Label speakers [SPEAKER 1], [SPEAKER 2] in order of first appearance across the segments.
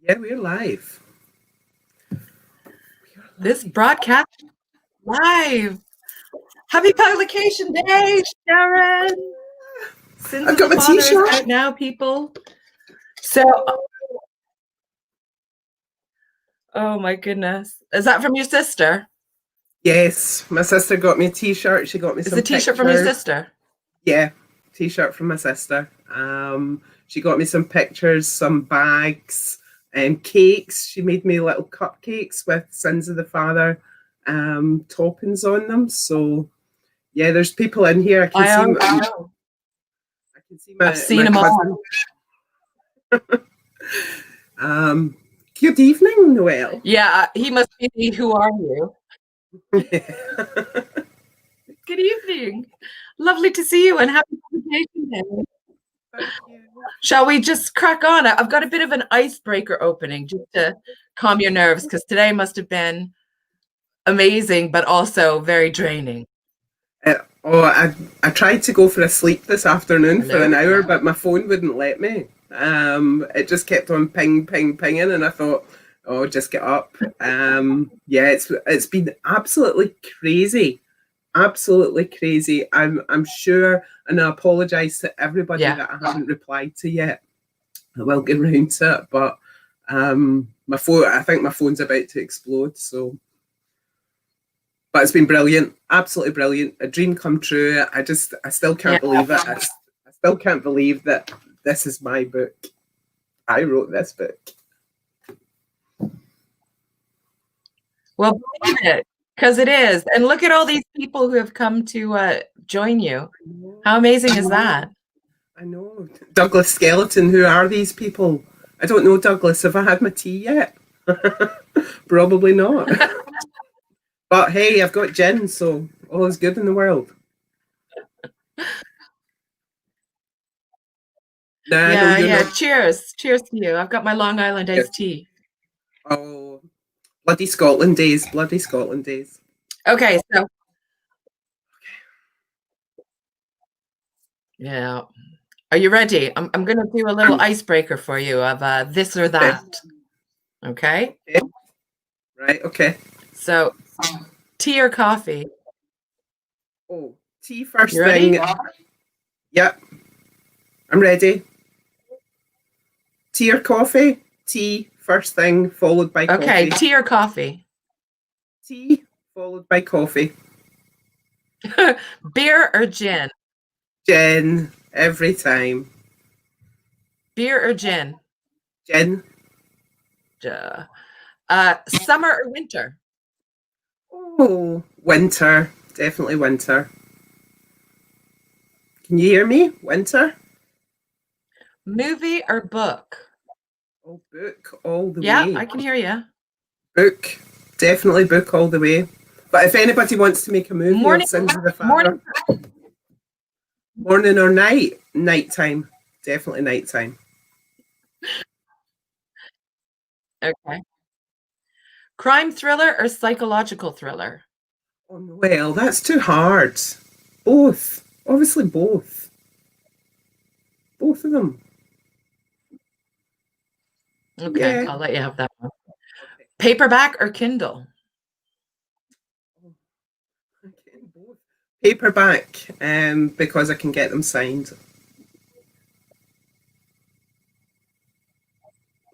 [SPEAKER 1] Yeah, we're live.
[SPEAKER 2] This broadcast live. Happy Publication Day, Sharon. Sins
[SPEAKER 1] I've
[SPEAKER 2] of
[SPEAKER 1] got
[SPEAKER 2] the
[SPEAKER 1] my
[SPEAKER 2] Father is
[SPEAKER 1] t-shirt.
[SPEAKER 2] out now, people. So, oh my goodness. Is that from your sister?
[SPEAKER 1] Yes, my sister got me a t-shirt. She got me
[SPEAKER 2] Is
[SPEAKER 1] some
[SPEAKER 2] the t-shirt
[SPEAKER 1] pictures.
[SPEAKER 2] from your sister?
[SPEAKER 1] Yeah, t-shirt from my sister. She got me some pictures, some bags, and cakes. She made me little cupcakes with Sins of the Father toppings on them. So yeah, there's people in here. I can see
[SPEAKER 2] I've seen
[SPEAKER 1] my
[SPEAKER 2] them
[SPEAKER 1] cousin.
[SPEAKER 2] all.
[SPEAKER 1] Good evening, Noelle.
[SPEAKER 2] Yeah, he must be. Who are you? Good evening. Lovely to see you and happy Publication Day.
[SPEAKER 1] Thank you.
[SPEAKER 2] Shall we just crack on? I've got a bit of an icebreaker opening just to calm your nerves because today must have been amazing, but also very draining.
[SPEAKER 1] I tried to go for a sleep this afternoon for an hour,
[SPEAKER 2] Hello?
[SPEAKER 1] but my phone wouldn't let me. It just kept on pinging, and I thought, oh, just get up. Yeah, it's been absolutely crazy. Absolutely crazy. I'm sure, and I apologise to everybody that I haven't replied to yet. I will get round to it, but my phone, I think my phone's about to explode. So, but it's been brilliant, absolutely brilliant. A dream come true. I still can't believe it. I still can't believe that this is my book. I wrote this book.
[SPEAKER 2] Well, believe it, because it is. And look at all these people who have come to join you. How amazing is that?
[SPEAKER 1] I know. Douglas Skeleton, who are these people? I don't know, Douglas. Have I had my tea yet? Probably not. But hey, I've got gin, so all is good in the world.
[SPEAKER 2] Yeah. Cheers. Cheers to you. I've got my Long Island iced tea.
[SPEAKER 1] Oh, bloody Scotland days. Bloody Scotland days.
[SPEAKER 2] Okay, so. Yeah. Are you ready? I'm going to do a little icebreaker for you of this or that. Okay?
[SPEAKER 1] Right, okay.
[SPEAKER 2] So, tea or coffee?
[SPEAKER 1] Oh, tea first
[SPEAKER 2] You
[SPEAKER 1] thing.
[SPEAKER 2] Ready?
[SPEAKER 1] Yep. I'm ready. Tea or coffee? Tea first thing, followed by coffee.
[SPEAKER 2] Okay, tea or coffee?
[SPEAKER 1] Tea, followed by coffee.
[SPEAKER 2] Beer or gin?
[SPEAKER 1] Gin, every time.
[SPEAKER 2] Beer or gin?
[SPEAKER 1] Gin.
[SPEAKER 2] Summer or winter?
[SPEAKER 1] Oh, winter. Definitely winter. Can you hear me? Winter?
[SPEAKER 2] Movie or book?
[SPEAKER 1] Oh, book all the way.
[SPEAKER 2] Yeah, I can hear you.
[SPEAKER 1] Book. Definitely book all the way. But if anybody wants to make a movie of Sins of the Father, morning or night? Nighttime. Definitely nighttime.
[SPEAKER 2] Okay. Crime thriller or psychological thriller?
[SPEAKER 1] Oh, well, that's too hard. Both. Obviously, both. Both of them.
[SPEAKER 2] Okay, yeah. I'll let you have that one. Okay. Paperback or Kindle?
[SPEAKER 1] Both. Paperback, because I can get them signed.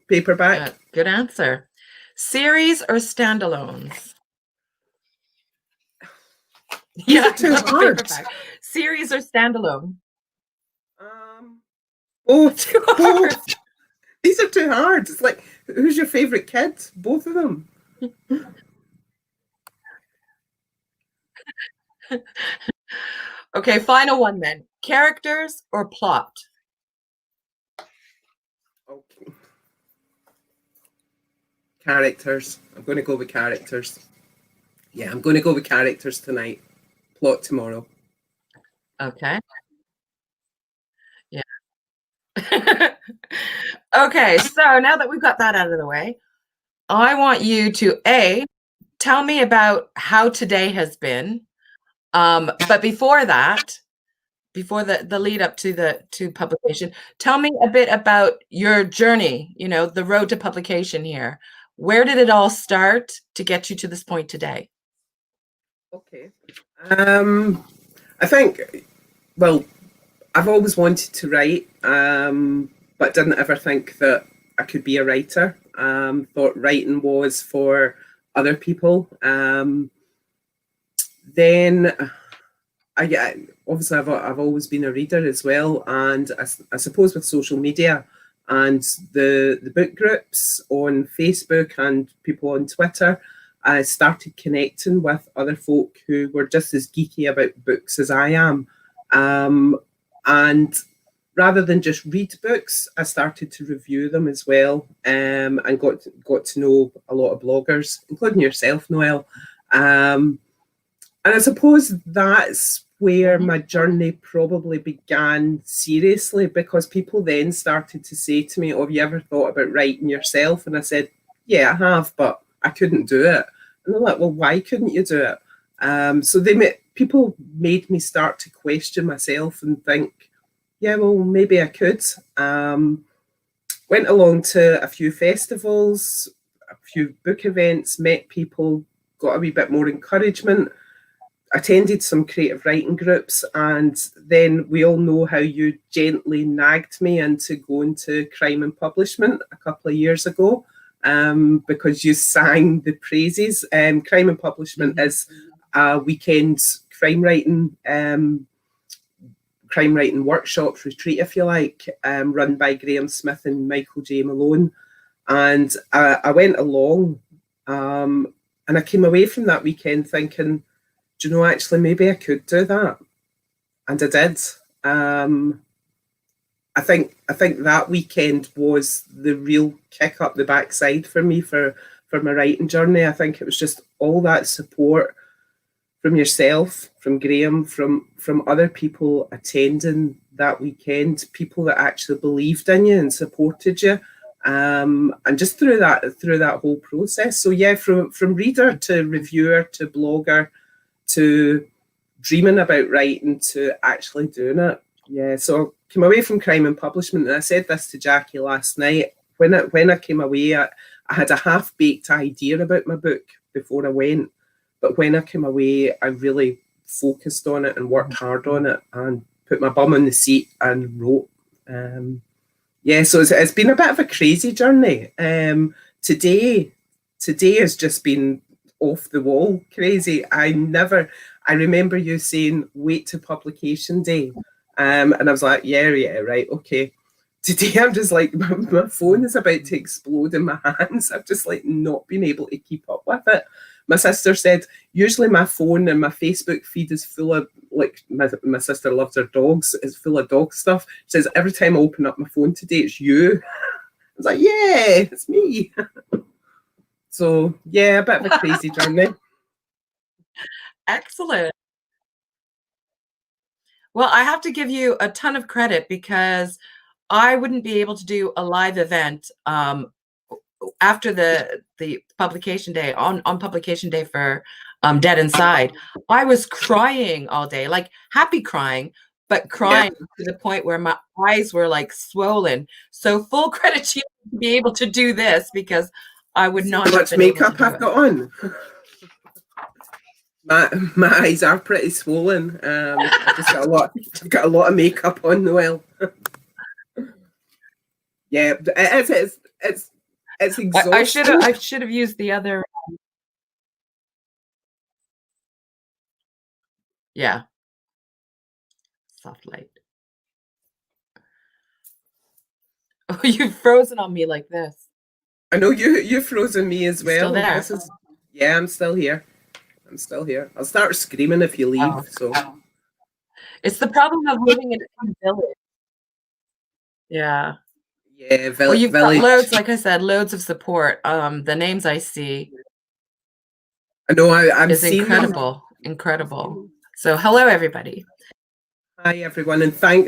[SPEAKER 1] Paperback.
[SPEAKER 2] Good answer. Series or standalones?
[SPEAKER 1] These are too hard.
[SPEAKER 2] Paperback. Series or standalone?
[SPEAKER 1] Both. Too hard. Both. These are too hard. It's like, who's your favorite kid? Both of them.
[SPEAKER 2] Okay, final one then. Characters or plot?
[SPEAKER 1] Okay. Characters. I'm going to go with characters. Yeah, I'm going to go with characters tonight. Plot tomorrow.
[SPEAKER 2] Okay. Yeah. Okay, so now that we've got that out of the way, I want you to tell me about how today has been. But before that, before the lead up to publication. Tell me a bit about your journey, the road to publication here. Where did it all start to get you to this point today?
[SPEAKER 1] Okay. I think, well, I've always wanted to write, but didn't ever think that I could be a writer. Thought writing was for other people. Then obviously I've always been a reader as well, and I suppose with social media and the book groups on Facebook and people on Twitter, I started connecting with other folk who were just as geeky about books as I am. And rather than just read books, I started to review them as well, and got to know a lot of bloggers, including yourself, Noelle. And I suppose that's where my journey probably began seriously, because people then started to say to me, "Oh, have you ever thought about writing yourself?" And I said, "Yeah, I have, but I couldn't do it." And they're like, "Well, why couldn't you do it?" So people made me start to question myself and think, yeah, well, maybe I could. Went along to a few festivals, a few book events, met people, got a wee bit more encouragement, attended some creative writing groups, and then we all know how you gently nagged me into going to Crime and Publishment a couple of years ago, because you sang the praises. Crime and Publishment is a weekend crime writing workshop retreat, if you like, run by Graham Smith and Michael J. Malone. And I went along, and I came away from that weekend thinking, do you know, actually, maybe I could do that. And I did. I think that weekend was the real kick up the backside for me for my writing journey. I think it was just all that support from yourself, from Graham, from other people attending that weekend, people that actually believed in you and supported you, and just through that whole process. So yeah, from reader to reviewer to blogger to dreaming about writing to actually doing it. Yeah, so I came away from Crime and Publishment, and I said this to Jackie last night. When I came away, I had a half-baked idea about my book before I went. But when I came away, I really focused on it and worked hard on it and put my bum in the seat and wrote. Yeah, so it's been a bit of a crazy journey. Today has just been off the wall crazy. I remember you saying, wait to publication day. And I was like, yeah, right, okay. Today I'm just like, my phone is about to explode in my hands. I've just like not been able to keep up with it. My sister said, usually my phone and my Facebook feed is full of, like, my sister loves her dogs, it's full of dog stuff. She says, every time I open up my phone today, it's you. I was like, yeah, it's me. So, yeah, a bit of a crazy journey.
[SPEAKER 2] Excellent. Well, I have to give you a ton of credit, because I wouldn't be able to do a live event after the publication day, on publication day for Dead Inside. I was crying all day, like happy crying, but crying to the point where my eyes were like swollen. So full credit to you to be able to do this, because I would not have
[SPEAKER 1] much
[SPEAKER 2] been
[SPEAKER 1] makeup
[SPEAKER 2] able to
[SPEAKER 1] I've got on. My eyes are pretty swollen. I've just got a lot of makeup on, Noelle. Yeah, it's exhausting.
[SPEAKER 2] I should have used the other. Yeah. Soft light. Oh, you've frozen on me like this.
[SPEAKER 1] I know you've frozen me as well.
[SPEAKER 2] Still there?
[SPEAKER 1] Yeah, I'm still here. I'll start screaming if you leave.
[SPEAKER 2] It's the problem of living in a village. Yeah.
[SPEAKER 1] Yeah,
[SPEAKER 2] well, you've got loads, like I said, loads of support. The names I see.
[SPEAKER 1] I know I'm seeing
[SPEAKER 2] incredible, incredible. So hello, everybody.
[SPEAKER 1] Hi everyone, and thank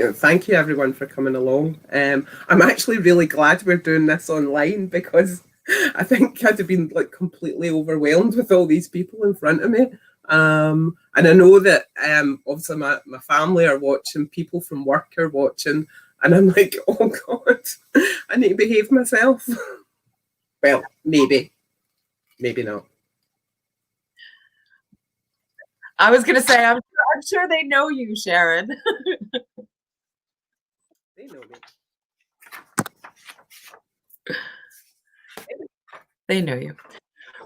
[SPEAKER 1] you everyone for coming along. I'm actually really glad we're doing this online, because I think I'd have been like completely overwhelmed with all these people in front of me. And I know that obviously my family are watching, people from work are watching, and I'm like, oh God, I need to behave myself. Well, maybe, maybe not.
[SPEAKER 2] I was going to say, I'm sure they know you, Sharon.
[SPEAKER 1] They know me.
[SPEAKER 2] They know you.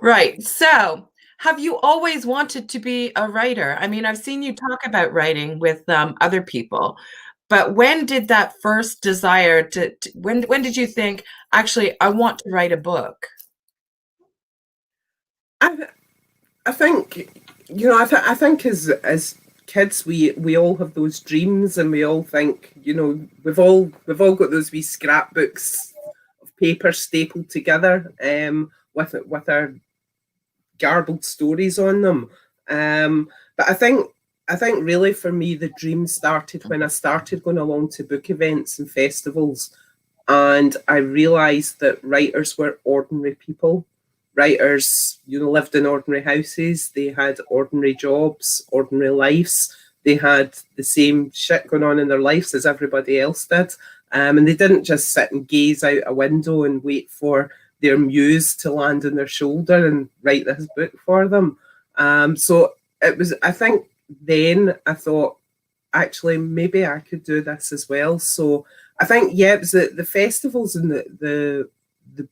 [SPEAKER 2] Right. So, have you always wanted to be a writer? I mean, I've seen you talk about writing with other people, but when did that first desire when did you think, actually, I want to write a book?
[SPEAKER 1] I, I think, I think as kids we all have those dreams, and we all think, we've all got those wee scrapbooks of paper stapled together, with our garbled stories on them. But I think really for me the dream started when I started going along to book events and festivals, and I realised that writers were ordinary people. Writers, lived in ordinary houses. They had ordinary jobs, ordinary lives. They had the same shit going on in their lives as everybody else did. And they didn't just sit and gaze out a window and wait for their muse to land on their shoulder and write this book for them. So it was, I think then I thought, actually, maybe I could do this as well. So I think, yeah, it was the festivals and the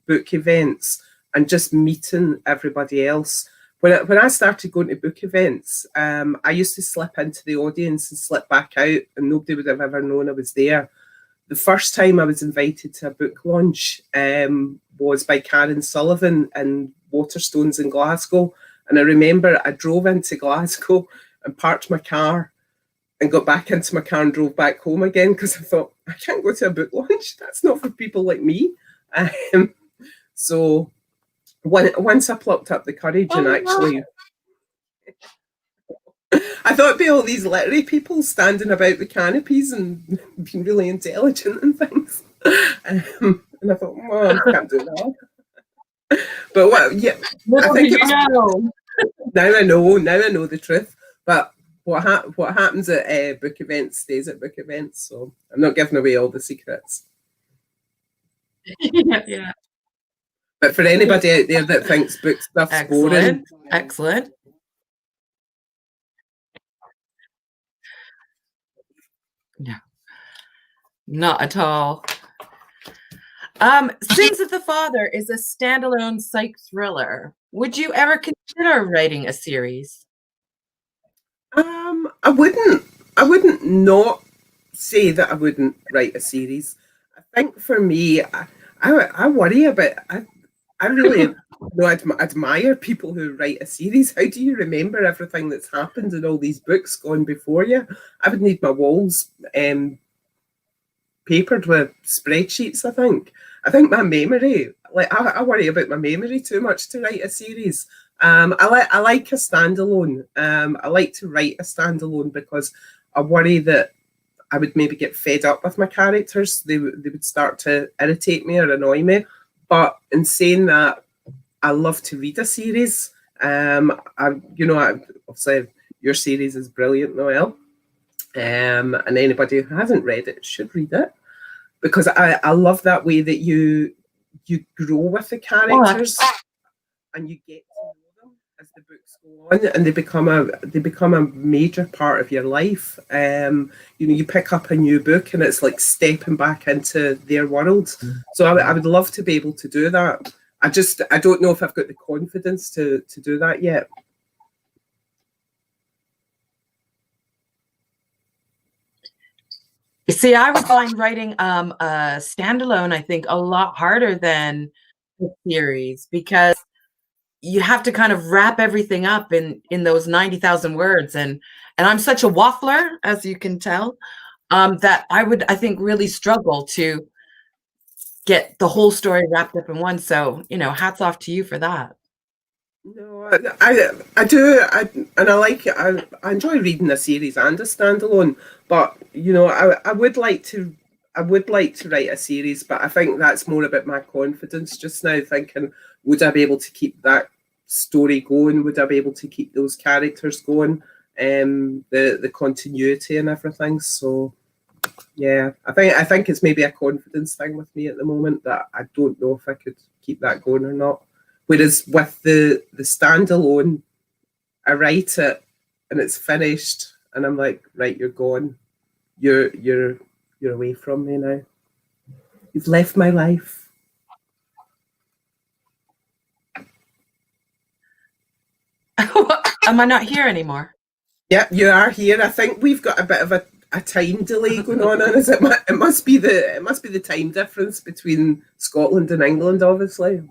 [SPEAKER 1] book events and just meeting everybody else. When I started going to book events, I used to slip into the audience and slip back out, and nobody would have ever known I was there. The first time I was invited to a book launch was by Karen Sullivan in Waterstones in Glasgow. And I remember I drove into Glasgow and parked my car and got back into my car and drove back home again, because I thought, I can't go to a book launch. That's not for people like me. So once I plucked up the courage and actually, I thought it'd be all these literary people standing about the canopies and being really intelligent and things. And I thought, well, I can't do that. But yeah, I think now I know the truth. But what happens at book events stays at book events. So I'm not giving away all the secrets.
[SPEAKER 2] Yeah.
[SPEAKER 1] But for anybody out there that thinks book stuff's boring,
[SPEAKER 2] excellent. No, not at all. Sins of the Father is a standalone psych thriller. Would you ever consider writing a series?
[SPEAKER 1] I wouldn't not say that I wouldn't write a series. I think for me, I worry about. I really admire people who write a series. How do you remember everything that's happened in all these books gone before you? I would need my walls papered with spreadsheets. I think my memory, like I worry about my memory too much to write a series. I like a standalone. I like to write a standalone because I worry that I would maybe get fed up with my characters. They would start to irritate me or annoy me. But in saying that, I love to read a series. Obviously your series is brilliant, Noelle. And anybody who hasn't read it should read it, because I love that way that you grow with the characters and you get to know them as the books go on, and they become a major part of your life. You pick up a new book and it's like stepping back into their world. So I would love to be able to do that. I don't know if I've got the confidence to do that yet.
[SPEAKER 2] See, I would find writing a standalone, I think, a lot harder than the series, because you have to kind of wrap everything up in those 90,000 words, and I'm such a waffler, as you can tell, that I think, really struggle to get the whole story wrapped up in one. So, hats off to you for that.
[SPEAKER 1] No, I do, and I like it. I enjoy reading a series and a standalone, but I would like to write a series, but I think that's more about my confidence just now. Thinking, would I be able to keep that story going? Would I be able to keep those characters going? The continuity and everything. So yeah, I think it's maybe a confidence thing with me at the moment that I don't know if I could keep that going or not. Whereas with the standalone, I write it and it's finished, and I'm like, right, you're gone. You're away from me now. You've left my life.
[SPEAKER 2] Am I not here anymore?
[SPEAKER 1] Yep, you are here. I think we've got a bit of a time delay going on, and it must be the time difference between Scotland and England. Obviously,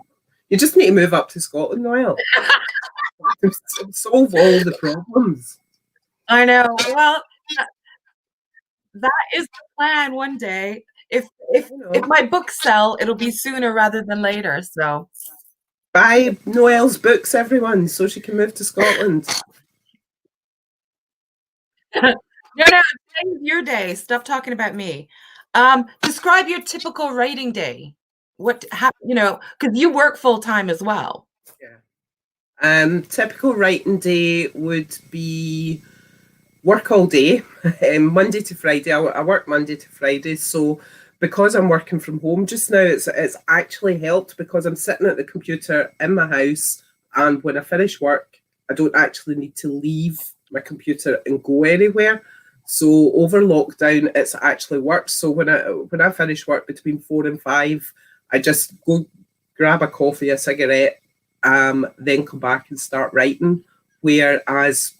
[SPEAKER 1] you just need to move up to Scotland, Noel. Solve all the problems.
[SPEAKER 2] I know. Well, that is the plan one day. If my books sell, it'll be sooner rather than later. So
[SPEAKER 1] buy Noel's books, everyone, so she can move to Scotland.
[SPEAKER 2] No, today's your day. Stop talking about me. Describe your typical writing day. Because you work full time as well.
[SPEAKER 1] Yeah. Typical writing day would be work all day, Monday to Friday. I work Monday to Friday, so because I'm working from home just now, it's actually helped because I'm sitting at the computer in my house, and when I finish work, I don't actually need to leave my computer and go anywhere. So over lockdown, it's actually worked. So when I finish work between 4 and 5, I just go grab a coffee, a cigarette, then come back and start writing. Whereas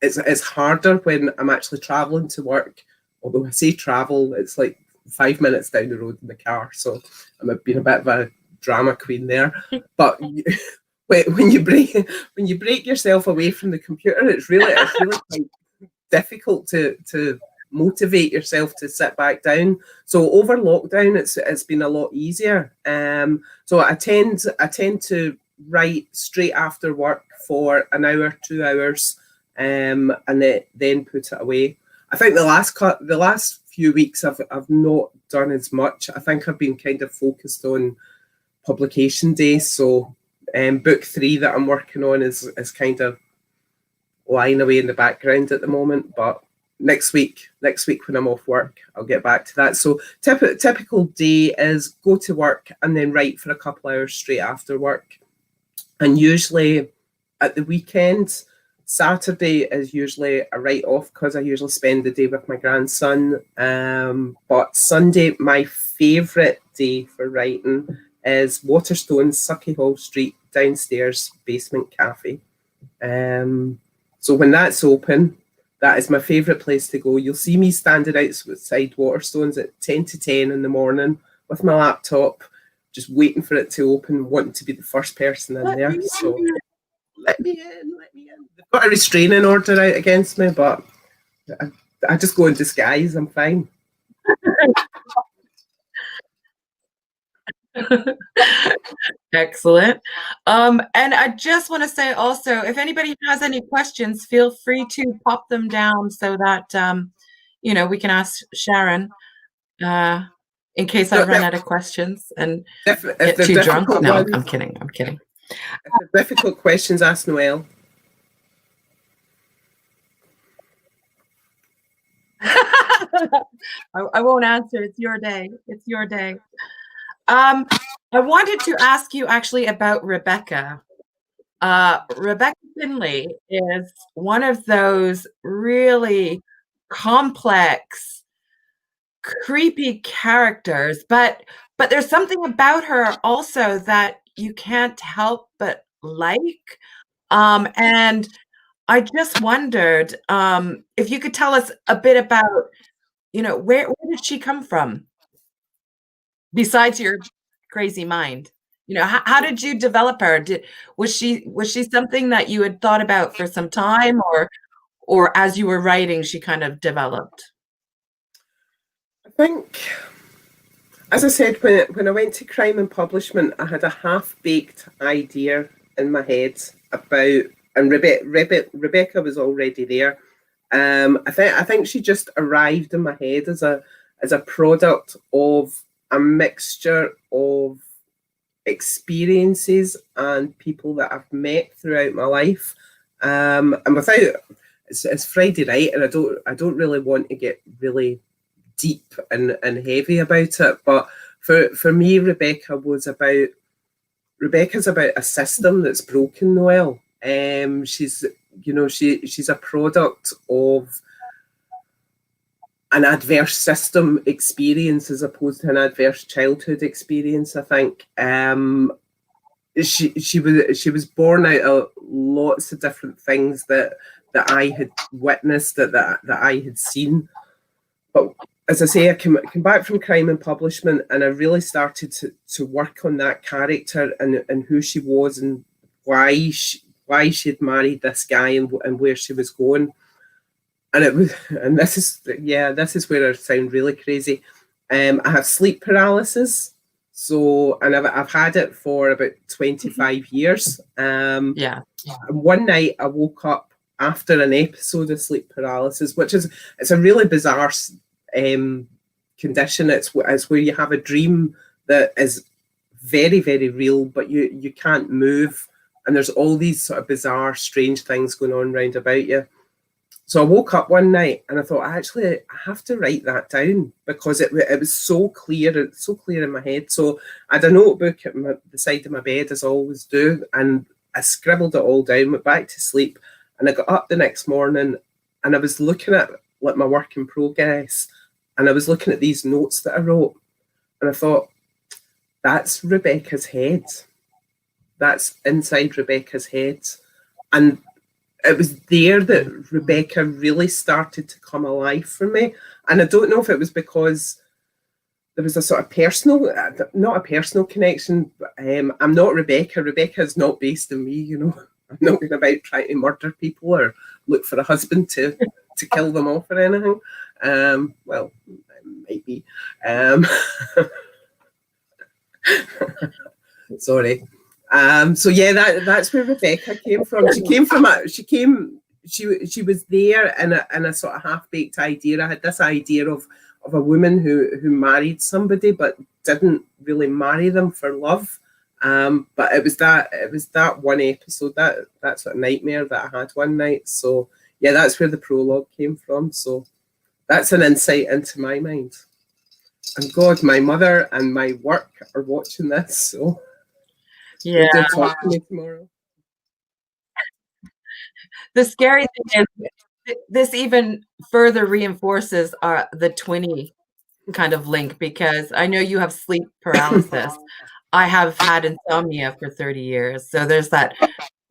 [SPEAKER 1] it's harder when I'm actually traveling to work. Although I say travel, it's like 5 minutes down the road in the car. So I'm being a bit of a drama queen there. But when you break yourself away from the computer, it's really quite difficult to motivate yourself to sit back down. So over lockdown, it's been a lot easier. So I tend to write straight after work for an hour, 2 hours, and then put it away. I think the last few weeks I've not done as much. I think I've been kind of focused on publication day. So book 3 that I'm working on is kind of lying away in the background at the moment, but next week when I'm off work, I'll get back to that. So typical day is go to work and then write for a couple hours straight after work. And usually at the weekend, Saturday is usually a write-off because I usually spend the day with my grandson. But Sunday, my favourite day for writing is Waterstones, Sucky Hall Street, downstairs basement cafe. So when that's open, that is my favourite place to go. You'll see me standing outside Waterstones at 10 to 10 in the morning with my laptop, just waiting for it to open, wanting to be the first person in there. So let me in. They've got a restraining order out against me, but I just go in disguise. I'm fine.
[SPEAKER 2] Excellent. And I just want to say also, if anybody has any questions, feel free to pop them down so that we can ask Sharon in case I run out of questions and get too drunk. No, I'm kidding.
[SPEAKER 1] If they're difficult questions, ask Noel.
[SPEAKER 2] I won't answer. It's your day. I wanted to ask you actually about Rebecca. Rebecca Finley is one of those really complex, creepy characters, but there's something about her also that you can't help but like. And I just wondered if you could tell us a bit about, where did she come from? Besides your crazy mind, how did you develop her? Was she something that you had thought about for some time, or as you were writing, she kind of developed?
[SPEAKER 1] I think, as I said, when I went to crime and publishment, I had a half-baked idea in my head about, and Rebecca was already there. I think she just arrived in my head as a product of a mixture of experiences and people that I've met throughout my life. And without, it's Friday night, and I don't really want to get really deep and heavy about it. But for me, Rebecca's about a system that's broken, Noelle. She's she's a product of an adverse system experience as opposed to an adverse childhood experience, I think. She was born out of lots of different things that I had witnessed, that I had seen. But as I say, I came back from crime and publishment, and I really started to work on that character and who she was and why she'd married this guy and where she was going. And this is where I sound really crazy. I have sleep paralysis, and I've had it for about 25 years.
[SPEAKER 2] Yeah.
[SPEAKER 1] And one night I woke up after an episode of sleep paralysis, it's a really bizarre condition. It's where you have a dream that is very, very real, but you can't move, and there's all these sort of bizarre, strange things going on round about you. So I woke up one night and I thought, actually, I have to write that down because it was so clear in my head. So I had a notebook at the side of my bed, as I always do, and I scribbled it all down, went back to sleep, and I got up the next morning and I was looking at like my work in progress, and I was looking at these notes that I wrote, and I thought, that's Rebecca's head. That's inside Rebecca's head. And it was there that Rebecca really started to come alive for me. And I don't know if it was because there was a sort of not a personal connection. But, I'm not Rebecca. Rebecca is not based on me, I'm not going about trying to murder people or look for a husband to kill them off or anything. Well, it might be. Sorry. So yeah, that's where Rebecca came from. She was there in a sort of half-baked idea. I had this idea of a woman who married somebody but didn't really marry them for love. But it was that one episode, that sort of nightmare that I had one night. So yeah, that's where the prologue came from. So that's an insight into my mind. And God, my mother and my work are watching this, so
[SPEAKER 2] yeah,
[SPEAKER 1] they'll talk to me tomorrow.
[SPEAKER 2] The scary thing is, this even further reinforces the twinny kind of link, because I know you have sleep paralysis. I have had insomnia for 30 years, so there's that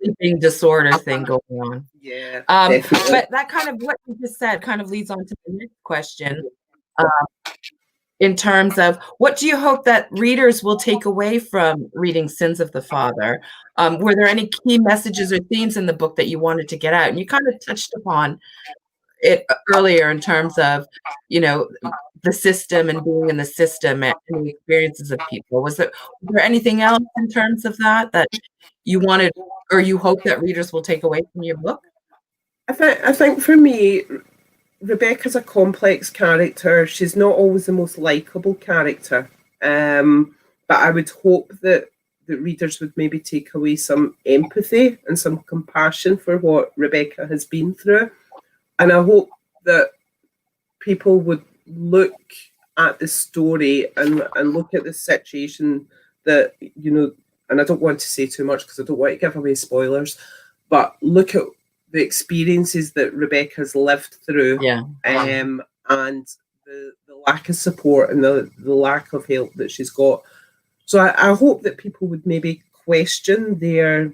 [SPEAKER 2] sleeping disorder thing going on.
[SPEAKER 1] Yeah,
[SPEAKER 2] but that kind of what you just said kind of leads on to the next question. In terms of what do you hope that readers will take away from reading Sins of the Father? Were there any key messages or themes in the book that you wanted to get out? And you kind of touched upon it earlier in terms of, the system and being in the system and the experiences of people. Was there anything else in terms of that you wanted or you hope that readers will take away from your book?
[SPEAKER 1] I think for me, Rebecca's a complex character. She's not always the most likable character. But I would hope that the readers would maybe take away some empathy and some compassion for what Rebecca has been through. And I hope that people would look at the story and look at the situation that, and I don't want to say too much because I don't want to give away spoilers, but look at the experiences that Rebecca's lived through, and the lack of support and the lack of help that she's got. So I hope that people would maybe question their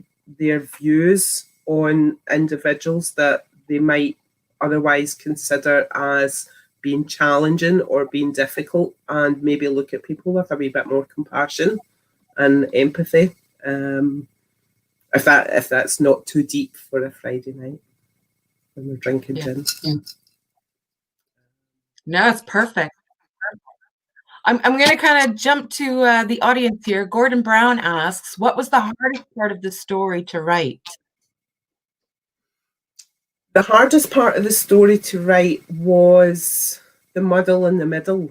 [SPEAKER 1] views on individuals that they might otherwise consider as being challenging or being difficult, and maybe look at people with a wee bit more compassion and empathy. If that's not too deep for a Friday night when we're drinking gin.
[SPEAKER 2] No, it's perfect. I'm going to kind of jump to the audience here. Gordon Brown asks, what was the hardest part of the story to write?
[SPEAKER 1] The hardest part of the story to write was the muddle in the middle.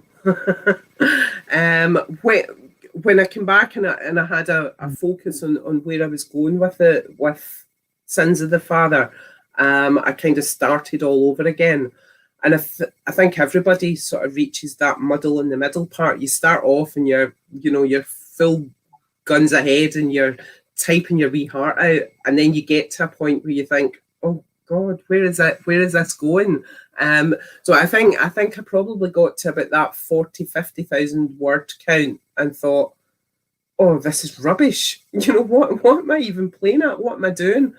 [SPEAKER 1] when I came back and I had a focus on where I was going with it, with Sins of the Father, I kind of started all over again. And I think everybody sort of reaches that muddle in the middle part. You start off and you're full guns ahead and you're typing your wee heart out, and then you get to a point where you think, oh God, where is this going? So I think I probably got to about that 40,000-50,000 word count and thought, oh, this is rubbish. What am I even playing at? What am I doing?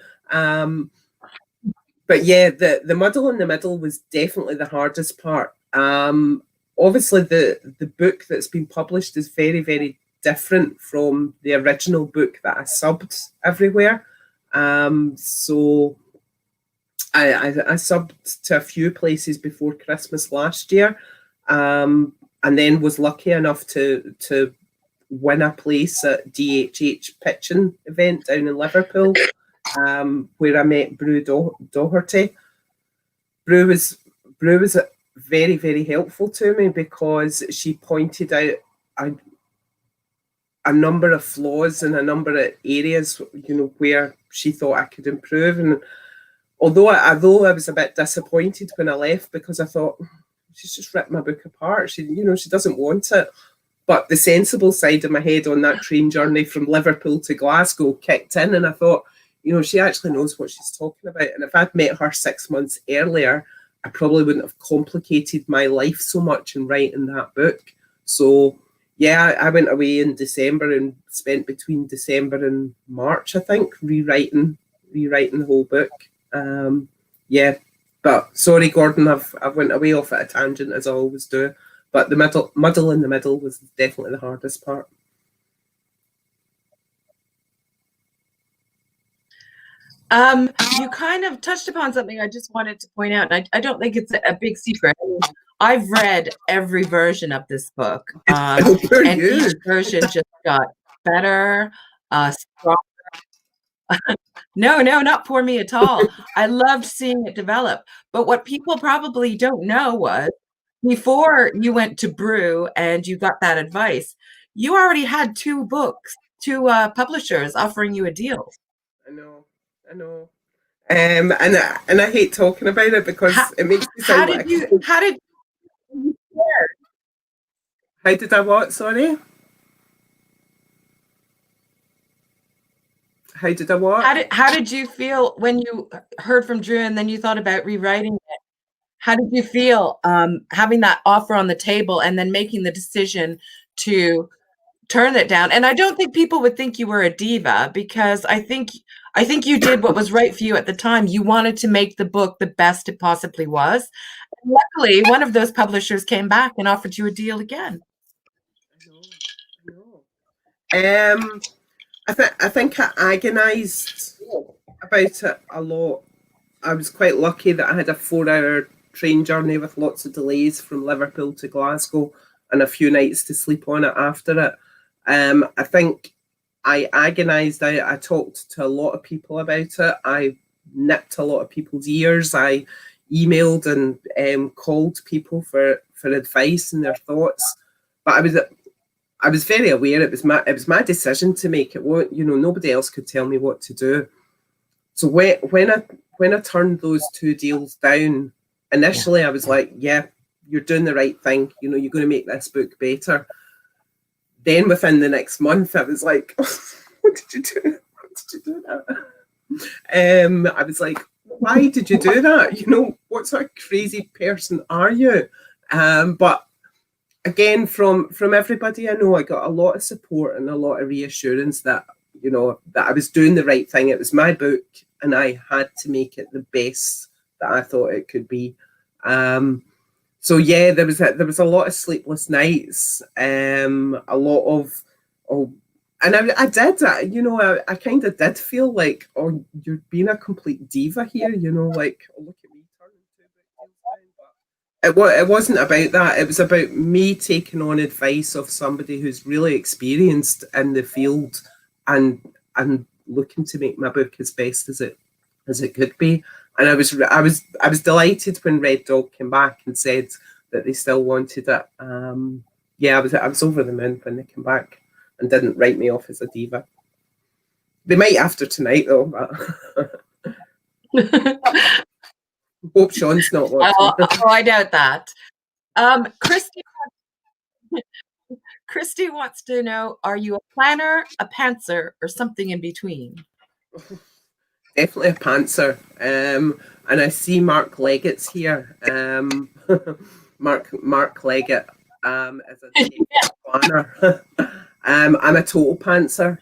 [SPEAKER 1] But yeah, the muddle in the middle was definitely the hardest part. Obviously, the book that's been published is very, very different from the original book that I subbed everywhere. So I subbed to a few places before Christmas last year, and then was lucky enough to win a place at DHH pitching event down in Liverpool, where I met Brew Doherty. Brew was very, very helpful to me because she pointed out a number of flaws in a number of areas, where she thought I could improve. And although I was a bit disappointed when I left, because I thought she's just ripped my book apart. She doesn't want it. But the sensible side of my head on that train journey from Liverpool to Glasgow kicked in, and I thought, she actually knows what she's talking about. And if I'd met her 6 months earlier, I probably wouldn't have complicated my life so much in writing that book. So yeah, I went away in December and spent between December and March, I think, rewriting the whole book. Yeah, but sorry, Gordon, I've went away off at a tangent, as I always do. But the muddle in the middle was definitely the hardest part.
[SPEAKER 2] You kind of touched upon something I just wanted to point out, and I don't think it's a big secret. I've read every version of this book, and each version just got better, stronger. No, not poor me at all. I loved seeing it develop. But what people probably don't know was, before you went to Brew and you got that advice, you already had two publishers offering you a deal.
[SPEAKER 1] I know. And I hate talking about it because it makes me sound like...
[SPEAKER 2] How did you share?
[SPEAKER 1] How did I what? Sorry? How did I what?
[SPEAKER 2] How did you feel when you heard from Drew and then you thought about rewriting it? How did you feel having that offer on the table and then making the decision to turn it down? And I don't think people would think you were a diva, because I think you did what was right for you at the time. You wanted to make the book the best it possibly was. And luckily, one of those publishers came back and offered you a deal again.
[SPEAKER 1] I know. I think I agonised about it a lot. I was quite lucky that I had a 4-hour train journey with lots of delays from Liverpool to Glasgow and a few nights to sleep on it after it. I think I agonised. I talked to a lot of people about it. I nipped a lot of people's ears. I emailed and called people for advice and their thoughts. But I was very aware it was my decision to make. It won't, nobody else could tell me what to do. So when I turned those two deals down, initially I was like, yeah, you're doing the right thing. You're going to make this book better. Then within the next month, I was like, what did you do? What did you do that? I was like, why did you do that? What sort of crazy person are you? But again, from everybody I know, I got a lot of support and a lot of reassurance that, that I was doing the right thing. It was my book and I had to make it the best that I thought it could be. So yeah, there was a lot of sleepless nights, a lot of, and I did, I kind of did feel like, oh, you're being a complete diva here, like, oh, look at me turning two big deals down. But it wasn't about that. It was about me taking on advice of somebody who's really experienced in the field and looking to make my book as best as it could be. And I was delighted when Red Dog came back and said that they still wanted it. Yeah, I was over the moon when they came back. and didn't write me off as a diva. They might after tonight though, but hope Sean's not watching.
[SPEAKER 2] I doubt that. Christy wants to know, are you a planner, a pantser, or something in between?
[SPEAKER 1] Definitely a pantser. And I see Mark Leggett's here. Mark Leggett is a planner. I'm a total pantser.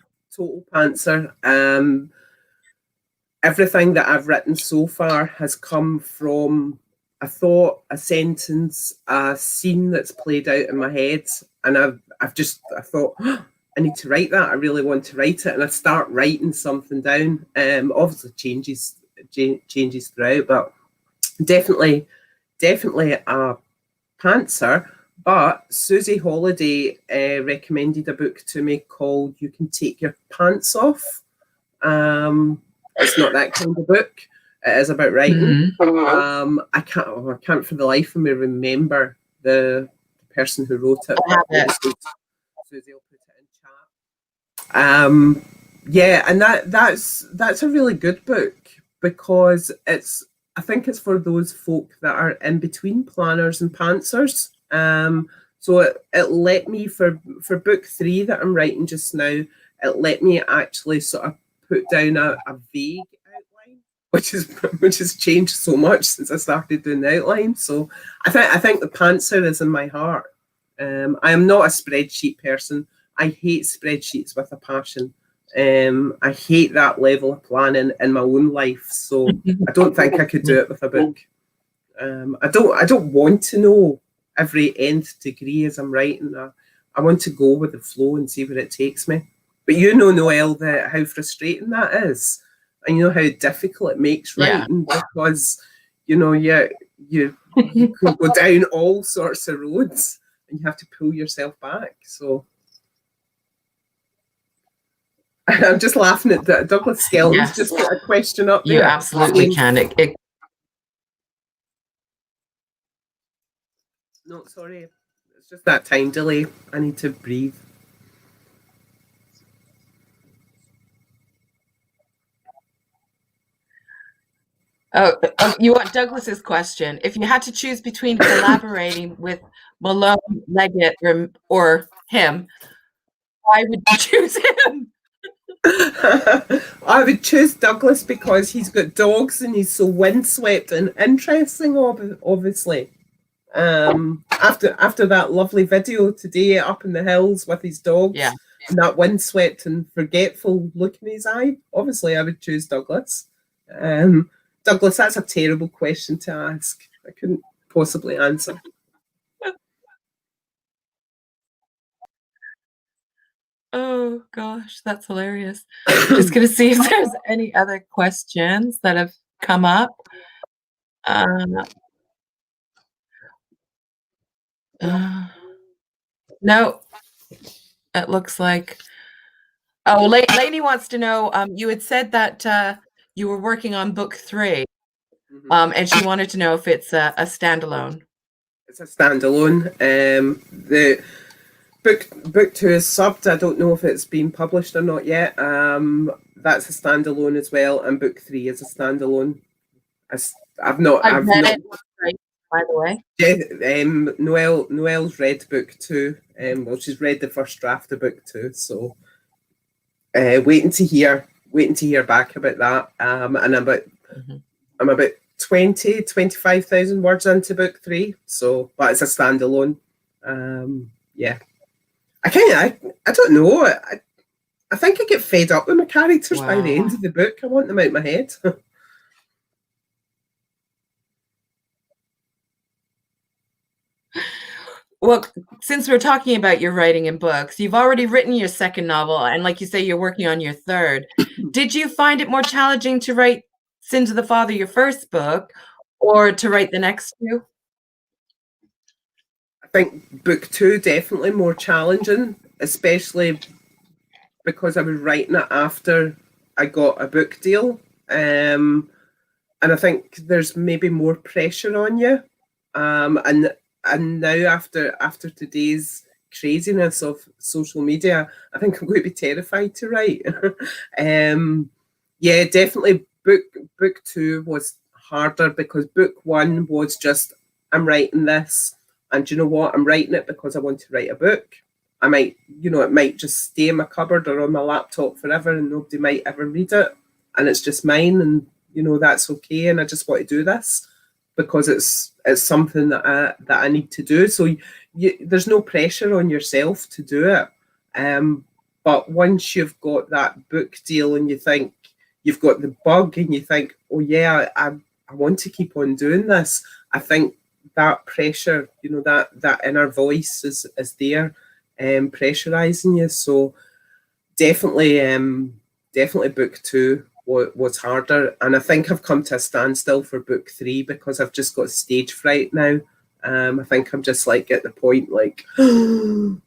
[SPEAKER 1] Everything that I've written so far has come from a thought, a sentence, a scene that's played out in my head, and I thought, oh, I need to write that. I really want to write it, and I start writing something down. Obviously changes throughout, but definitely a pantser. But Susie Holiday recommended a book to me called "You Can Take Your Pants Off." It's not that kind of book. It is about writing. Mm-hmm. I can't for the life of me remember the person who wrote it. Susie will put it in chat. Yeah, and that's a really good book because I think it's for those folk that are in between planners and pantsers. So it let me for book 3 that I'm writing just now, it let me actually sort of put down a vague outline, which has changed so much since I started doing the outline. So I think the pantser is in my heart. I am not a spreadsheet person. I hate spreadsheets with a passion. I hate that level of planning in my own life. So I don't think I could do it with a book. I don't want to know every nth degree as I'm writing. I want to go with the flow and see where it takes me. But you know, Noelle, how frustrating that is, and you know how difficult it makes writing because you know you can go down all sorts of roads and you have to pull yourself back. So I'm just laughing at that. Douglas Skelton's just put a question up there.
[SPEAKER 2] You absolutely can.
[SPEAKER 1] No, sorry, it's just that time delay. I need to breathe.
[SPEAKER 2] Oh, you want Douglas's question? If you had to choose between collaborating with Malone, Leggett, or him, why would you choose him?
[SPEAKER 1] I would choose Douglas because he's got dogs and he's so windswept and interesting, obviously. After that lovely video today up in the hills with his dogs, and that windswept and forgetful look in his eye, obviously I would choose Douglas. Douglas, that's a terrible question to ask. I couldn't possibly answer.
[SPEAKER 2] Oh gosh, that's hilarious. Just gonna see if there's any other questions that have come up. No, it looks like. Oh, Lainey wants to know. You had said that you were working on book 3, and she wanted to know if it's a standalone.
[SPEAKER 1] It's a standalone. The book 2 is subbed. I don't know if it's been published or not yet. That's a standalone as well, and book 3 is a standalone. I've not read it,
[SPEAKER 2] by the way.
[SPEAKER 1] Yeah, Noelle's read book 2. Well, she's read the first draft of book 2, so waiting to hear back about that. And I'm about 25,000 words into book 3, so but it's a standalone. Yeah, I don't know. I think I get fed up with my characters by the end of the book. I want them out of my head.
[SPEAKER 2] Well, since we're talking about your writing in books, you've already written your second novel, and like you say, you're working on your third. Did you find it more challenging to write Sins of the Father, your first book, or to write the next 2?
[SPEAKER 1] I think book 2 definitely more challenging, especially because I was writing it after I got a book deal. And I think there's maybe more pressure on you. And now after today's craziness of social media, I think I'm going to be terrified to write. Yeah, definitely book two was harder because book one was just, I'm writing this, and you know what? I'm writing it because I want to write a book. I might, it might just stay in my cupboard or on my laptop forever and nobody might ever read it. And it's just mine, and that's okay. And I just want to do this because it's something that I need to do. So there's no pressure on yourself to do it. But once you've got that book deal and you think you've got the bug and you think, oh yeah, I want to keep on doing this, I think that pressure, that inner voice is there, pressurizing you. So definitely book two was harder, and I think I've come to a standstill for book three because I've just got stage fright now. I think I'm just like at the point like, can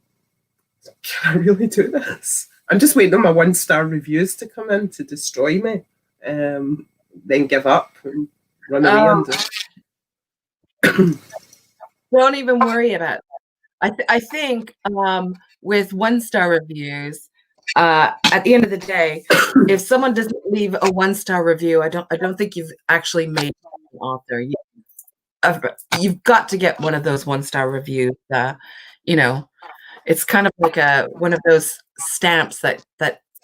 [SPEAKER 1] I really do this? I'm just waiting on my 1-star reviews to come in to destroy me, then give up and run away under.
[SPEAKER 2] Don't even worry about it. I think with 1-star reviews, at the end of the day, if someone doesn't leave a 1-star review, I don't think you've actually made an author. You've got to get one of those 1-star reviews. It's kind of like one of those stamps that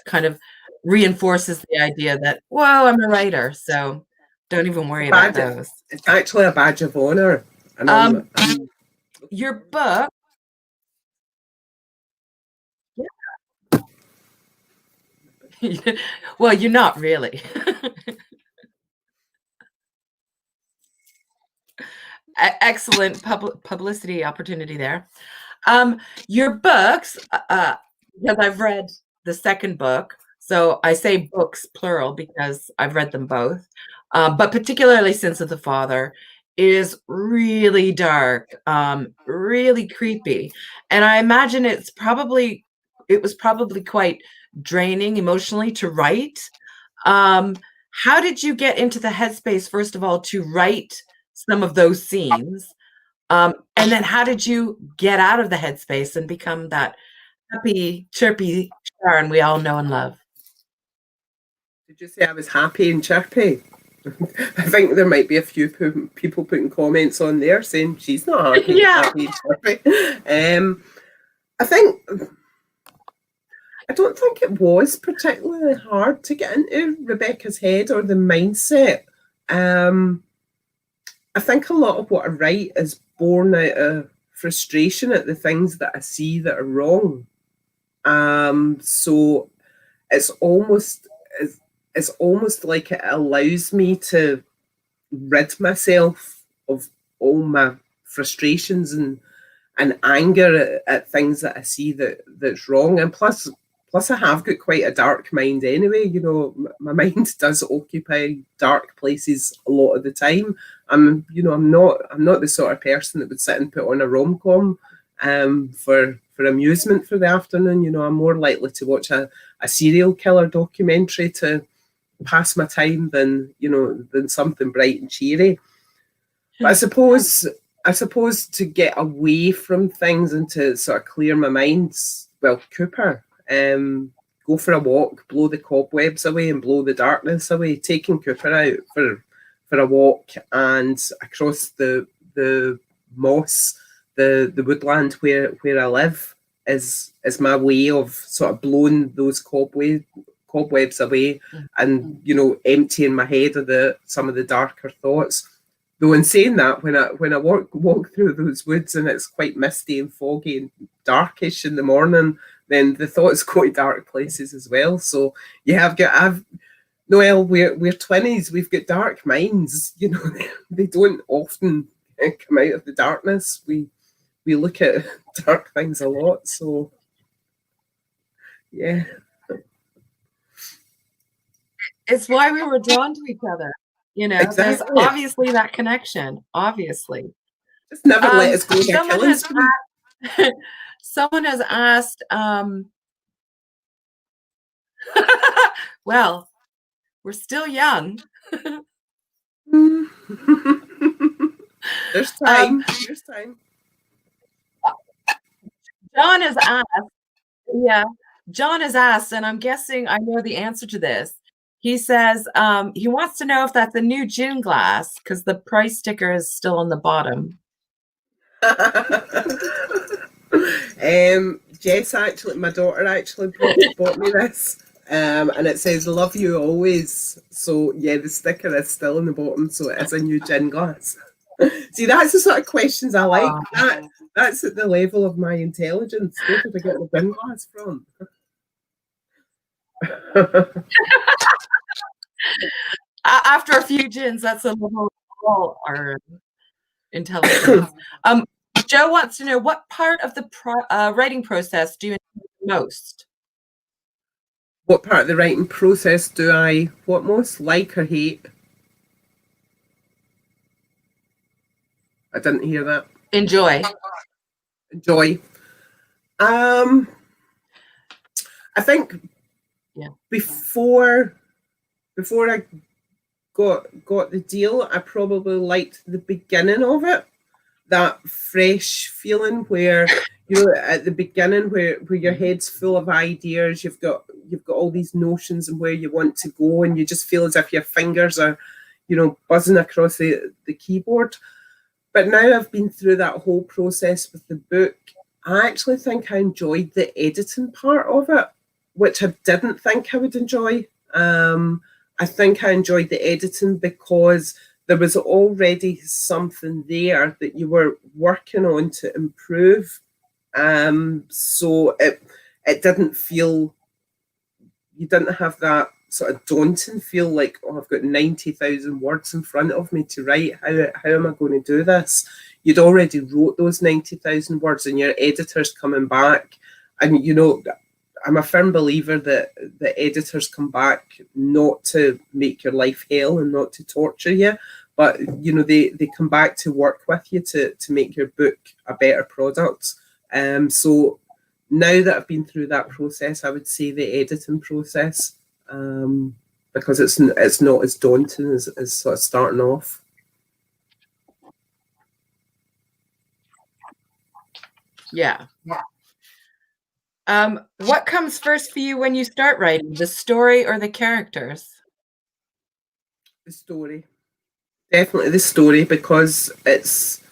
[SPEAKER 2] kind of reinforces the idea that, whoa, I'm a writer. So don't even worry about those.
[SPEAKER 1] It's actually a badge of honor. And
[SPEAKER 2] your book. Yeah. Well, you're not really. Excellent publicity opportunity there. Your books, because I've read the second book, so I say books plural because I've read them both, but particularly Sins of the Father is really dark, really creepy, and I imagine it was probably quite draining emotionally to write. How did you get into the headspace, first of all, to write some of those scenes? And then how did you get out of the headspace and become that happy, chirpy Sharon we all know and love?
[SPEAKER 1] Did you say I was happy and chirpy? I think there might be a few people putting comments on there saying she's not happy, happy and chirpy. I don't think it was particularly hard to get into Rebecca's head or the mindset. I think a lot of what I write is born out of frustration at the things that I see that are wrong. So it's almost like it allows me to rid myself of all my frustrations and anger at things that I see that's wrong. And plus I have got quite a dark mind anyway. My mind does occupy dark places a lot of the time. I'm not the sort of person that would sit and put on a rom-com for amusement for the afternoon. I'm more likely to watch a serial killer documentary to pass my time than something bright and cheery. But I suppose to get away from things and to sort of clear my mind, well, Cooper, go for a walk, blow the cobwebs away and blow the darkness away. Taking Cooper out for a walk and across the moss, the woodland where I live is my way of sort of blowing those cobwebs away and emptying my head of some of the darker thoughts. Though in saying that, when I walk through those woods and it's quite misty and foggy and darkish in the morning, then the thoughts go to dark places as well. So Noelle, we're 20s. We've got dark minds. They don't often come out of the darkness. We look at dark things a lot. So yeah,
[SPEAKER 2] it's why we were drawn to each other.
[SPEAKER 1] exactly.
[SPEAKER 2] There's obviously that connection. Obviously,
[SPEAKER 1] just never let us go.
[SPEAKER 2] Someone has asked. Well, we're still young.
[SPEAKER 1] There's time. There's time.
[SPEAKER 2] John has asked. Yeah, John has asked, and I'm guessing I know the answer to this. He says he wants to know if that's a new gin glass because the price sticker is still on the bottom.
[SPEAKER 1] Jess actually, my daughter actually bought me this. And it says "Love you always." So yeah, the sticker is still in the bottom, so it is a new gin glass. See, that's the sort of questions I like. That's at the level of my intelligence. Where did I get the gin glass from?
[SPEAKER 2] After a few gins, that's a level of our intelligence. Joe wants to know what part of the writing process do you enjoy the most?
[SPEAKER 1] What part of the writing process do I what most like or hate? I didn't hear that.
[SPEAKER 2] Enjoy.
[SPEAKER 1] Enjoy. I think before I got the deal, I probably liked the beginning of it. That fresh feeling where at the beginning where your head's full of ideas, you've got all these notions and where you want to go, and you just feel as if your fingers are buzzing across the keyboard. But now I've been through that whole process with the book, I actually think I enjoyed the editing part of it, which I didn't think I would enjoy. I think I enjoyed the editing because there was already something there that you were working on to improve. So it didn't feel, you didn't have that sort of daunting feel like, oh, I've got 90,000 words in front of me to write. How am I going to do this? You'd already wrote those 90,000 words and your editor's coming back. And, I'm a firm believer that the editors come back not to make your life hell and not to torture you, but they come back to work with you to make your book a better product. So now that I've been through that process, I would say the editing process, because it's not as daunting as sort of starting off.
[SPEAKER 2] Yeah. What comes first for you when you start writing, the story or the characters?
[SPEAKER 1] The story. Definitely the story, because it's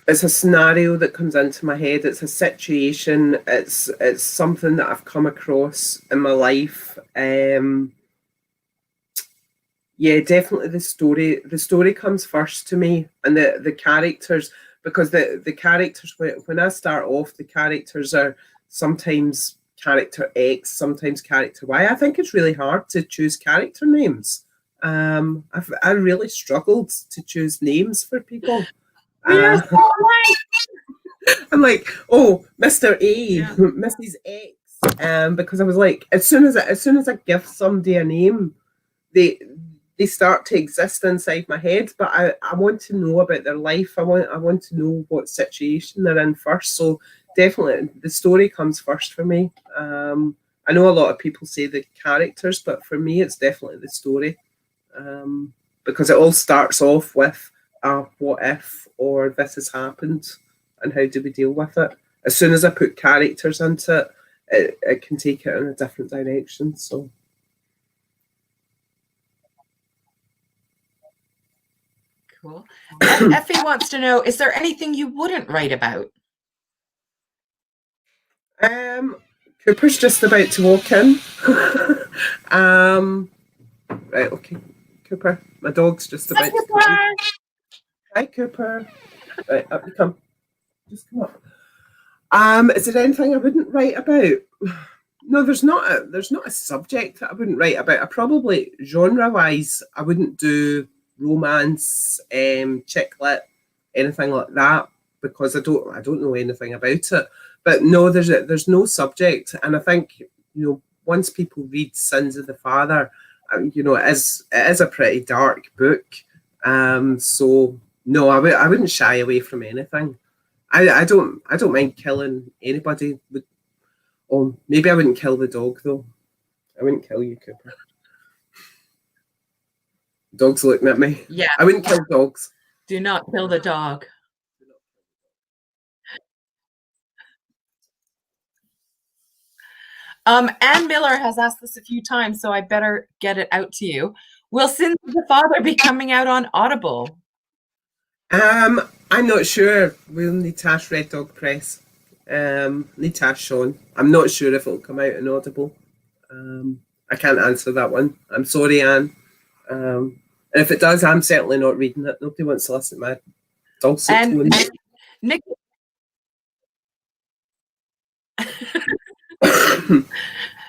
[SPEAKER 1] a scenario that comes into my head. It's a situation. It's something that I've come across in my life. Yeah, definitely the story. The story comes first to me, and the characters, because the characters, when I start off, the characters are sometimes character X, sometimes character Y. I think it's really hard to choose character names. I really struggled to choose names for people. I'm like, oh, Mr. A, Mrs. X, because I was like, as soon as I give somebody a name, they start to exist inside my head. But I want to know about their life. I want to know what situation they're in first. So definitely the story comes first for me. I know a lot of people say the characters, but for me it's definitely the story, because it all starts off with what if, or this has happened and how do we deal with it. As soon as I put characters into it, it can take it in a different direction. So
[SPEAKER 2] cool. Effie wants to know, is there anything you wouldn't write about?
[SPEAKER 1] Cooper's just about to walk in. Right, okay. Cooper, my dog's just about to come in. Hi, Cooper. Right, up you come. Just come up. Is there anything I wouldn't write about? No, there's not a subject that I wouldn't write about. I probably, genre-wise, I wouldn't do romance, chick lit, anything like that, because I don't know anything about it. But no, there's no subject, and I think once people read Sins of the Father, it is a pretty dark book. So no, I wouldn't shy away from anything. I don't mind killing anybody. Oh, maybe I wouldn't kill the dog though. I wouldn't kill you, Cooper. Dog's looking at me.
[SPEAKER 2] Yeah.
[SPEAKER 1] I wouldn't kill dogs.
[SPEAKER 2] Do not kill the dog. Ann Miller has asked this a few times, so I better get it out to you. Will Sins of the Father be coming out on Audible?
[SPEAKER 1] I'm not sure. We'll need to ask Red Dog Press. Need to ask Sean. I'm not sure if it'll come out in Audible. I can't answer that one. I'm sorry, Anne. And if it does, I'm certainly not reading it. Nobody wants to listen to my dulcet tones.
[SPEAKER 2] And Nick,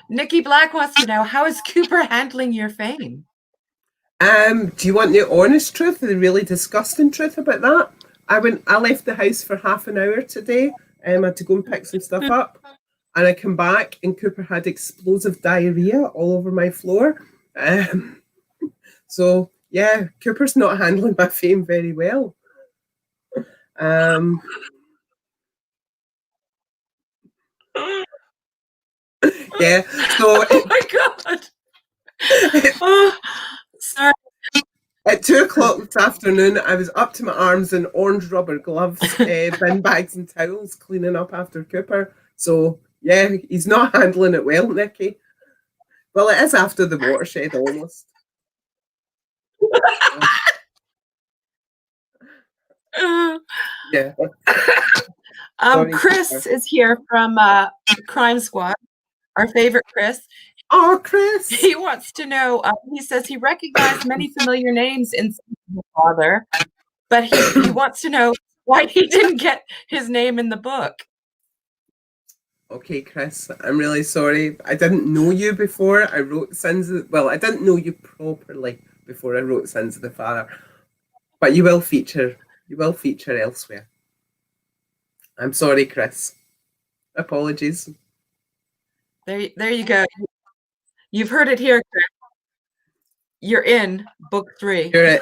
[SPEAKER 2] Nikki Black wants to know, how is Cooper handling your fame?
[SPEAKER 1] Do you want the honest truth, the really disgusting truth about that? I left the house for half an hour today. I had to go and pick some stuff up. And I come back and Cooper had explosive diarrhea all over my floor. So, yeah, Cooper's not handling my fame very well. Yeah, so...
[SPEAKER 2] Oh, my God. Oh, sorry.
[SPEAKER 1] At 2:00 this afternoon, I was up to my arms in orange rubber gloves, bin bags and towels, cleaning up after Cooper. So, yeah, he's not handling it well, Nikki. Well, it is after the watershed, almost. Yeah.
[SPEAKER 2] Chris is here from Crime Squad, our favorite Chris.
[SPEAKER 1] Oh, Chris!
[SPEAKER 2] He wants to know, he says he recognized many familiar names in the Father, but he wants to know why he didn't get his name in the book.
[SPEAKER 1] Okay, Chris, I'm really sorry. I didn't know you before I wrote Sins of... Well, I didn't know you properly before I wrote Sins of the Father. But you will feature elsewhere. I'm sorry, Chris. Apologies.
[SPEAKER 2] There you go. You've heard it here, Chris. You're in book 3.
[SPEAKER 1] You're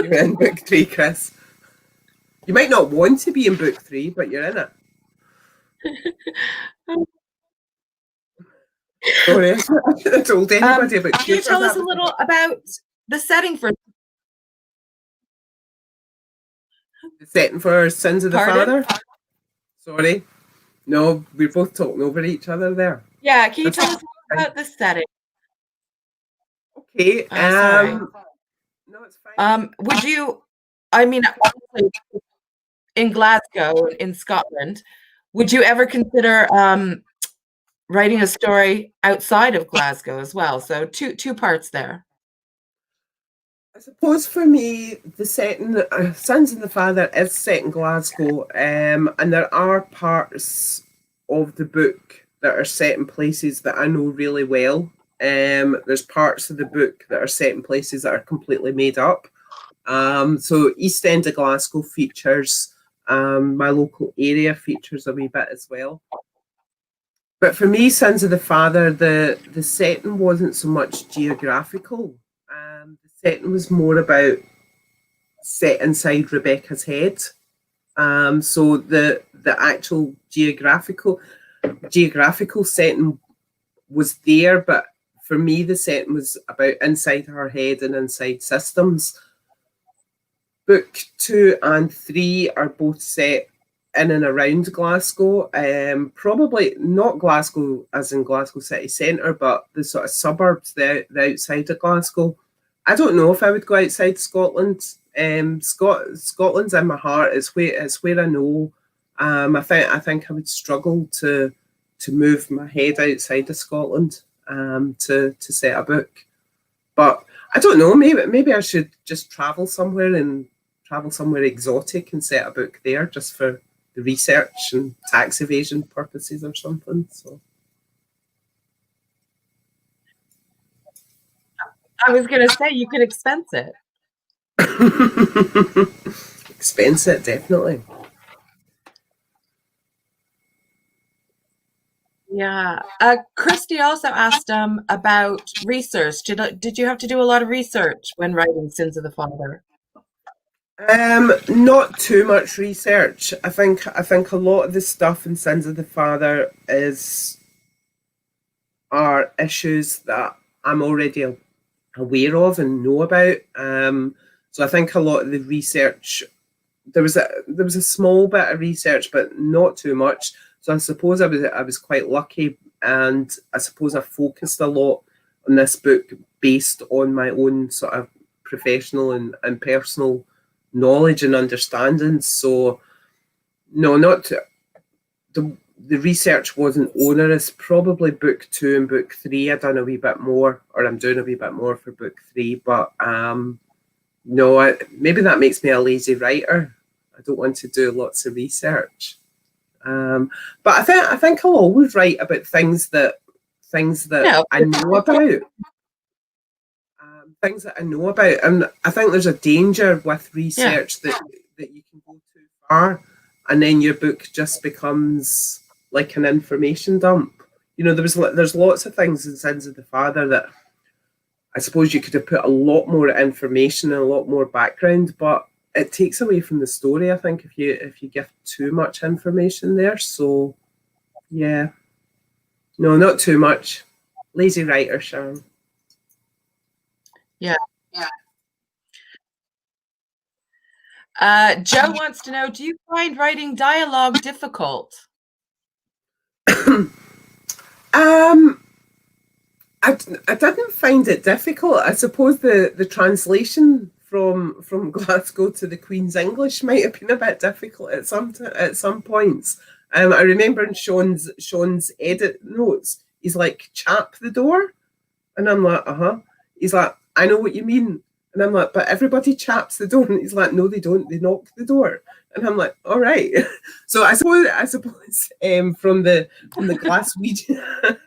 [SPEAKER 1] in book 3, Chris. You might not want to be in book 3, but you're in it. Sorry, I told anybody about.
[SPEAKER 2] Can you tell us a little about the setting for
[SPEAKER 1] the setting for Sins of the Father? Sorry, no, we're both talking over each other there.
[SPEAKER 2] Yeah, can you tell us about the setting?
[SPEAKER 1] Okay. No, it's fine.
[SPEAKER 2] Would you? I mean, obviously, in Glasgow, in Scotland, would you ever consider writing a story outside of Glasgow as well? So two parts there.
[SPEAKER 1] I suppose for me, the setting, Sins of the Father is set in Glasgow, and there are parts of the book that are set in places that I know really well. There's parts of the book that are set in places that are completely made up. So East End of Glasgow features, my local area features a wee bit as well. But for me, Sins of the Father, the setting wasn't so much geographical. The setting was more about set inside Rebecca's head. So the actual geographical setting was there, but for me, the setting was about inside her head and inside systems. Book 2 and 3 are both set in and around Glasgow. Probably not Glasgow as in Glasgow city centre, but the sort of suburbs, the outside of Glasgow. I don't know if I would go outside Scotland. Scotland's in my heart. It's where I know. I think I would struggle to move my head outside of Scotland to set a book. But I don't know. Maybe I should just travel somewhere exotic and set a book there, just for the research and tax evasion purposes or something. So.
[SPEAKER 2] I was going to say, you could expense it.
[SPEAKER 1] Expense it, definitely.
[SPEAKER 2] Yeah. Christy also asked about research. Did you have to do a lot of research when writing Sins of the Father?
[SPEAKER 1] Not too much research. I think a lot of the stuff in Sins of the Father are issues that I'm already aware of and know about. So I think a lot of the research, there was a small bit of research, but not too much. So I suppose I was quite lucky, and I suppose I focused a lot on this book based on my own sort of professional and personal knowledge and understanding. So no, not the research wasn't onerous. Probably book 2 and book 3 I've done a wee bit more, or I'm doing a wee bit more for book 3. But no, maybe that makes me a lazy writer. I don't want to do lots of research. But I think I'll always write about things that I know about. Things that I know about, and I think there's a danger with research that you can go too far, and then your book just becomes like an information dump. You know, there's lots of things in Sins of the Father that I suppose you could have put a lot more information and a lot more background, but it takes away from the story, I think, if you give too much information there. So yeah, no, not too much. Lazy writer, Sharon.
[SPEAKER 2] Yeah. Joe wants to know, do you find writing dialogue difficult?
[SPEAKER 1] I didn't find it difficult. I suppose the translation from Glasgow to the Queen's English might have been a bit difficult at some points. I remember in Sean's edit notes, he's like, "Chap the door," and I'm like, He's like, "I know what you mean," and I'm like, "But everybody chaps the door," and he's like, "No, they don't. They knock the door." And I'm like, "All right." So I suppose from the Glaswegian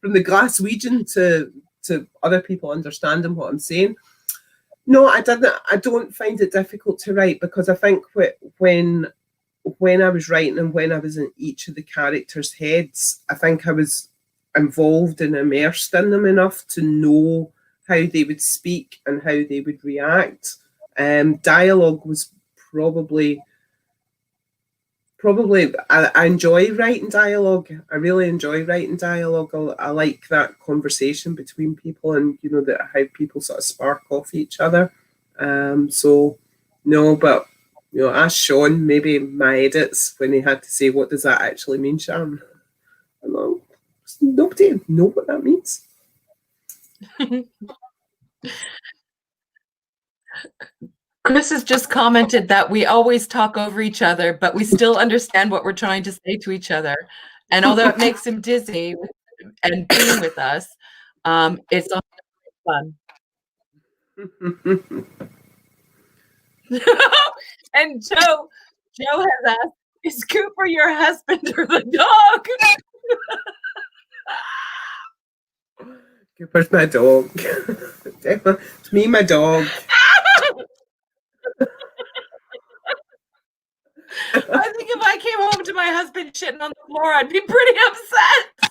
[SPEAKER 1] from the Glaswegian to other people understanding what I'm saying. No, I didn't. I don't find it difficult to write, because I think when I was writing and when I was in each of the characters' heads, I think I was involved and immersed in them enough to know how they would speak and how they would react. Dialogue was probably I enjoy writing dialogue. I really enjoy writing dialogue. I like that conversation between people, and you know, that how people sort of spark off each other. So no, but you know, ask Sean maybe my edits when he had to say, "What does that actually mean, Sharon?" I'm like, nobody know what that means.
[SPEAKER 2] Chris has just commented that we always talk over each other, but we still understand what we're trying to say to each other. And although it makes him dizzy and being with us, it's all fun. And Joe has asked, "Is Cooper your husband or the dog?"
[SPEAKER 1] Cooper's my dog. It's me, my dog.
[SPEAKER 2] I think if I came home to my husband shitting on the floor, I'd be pretty upset.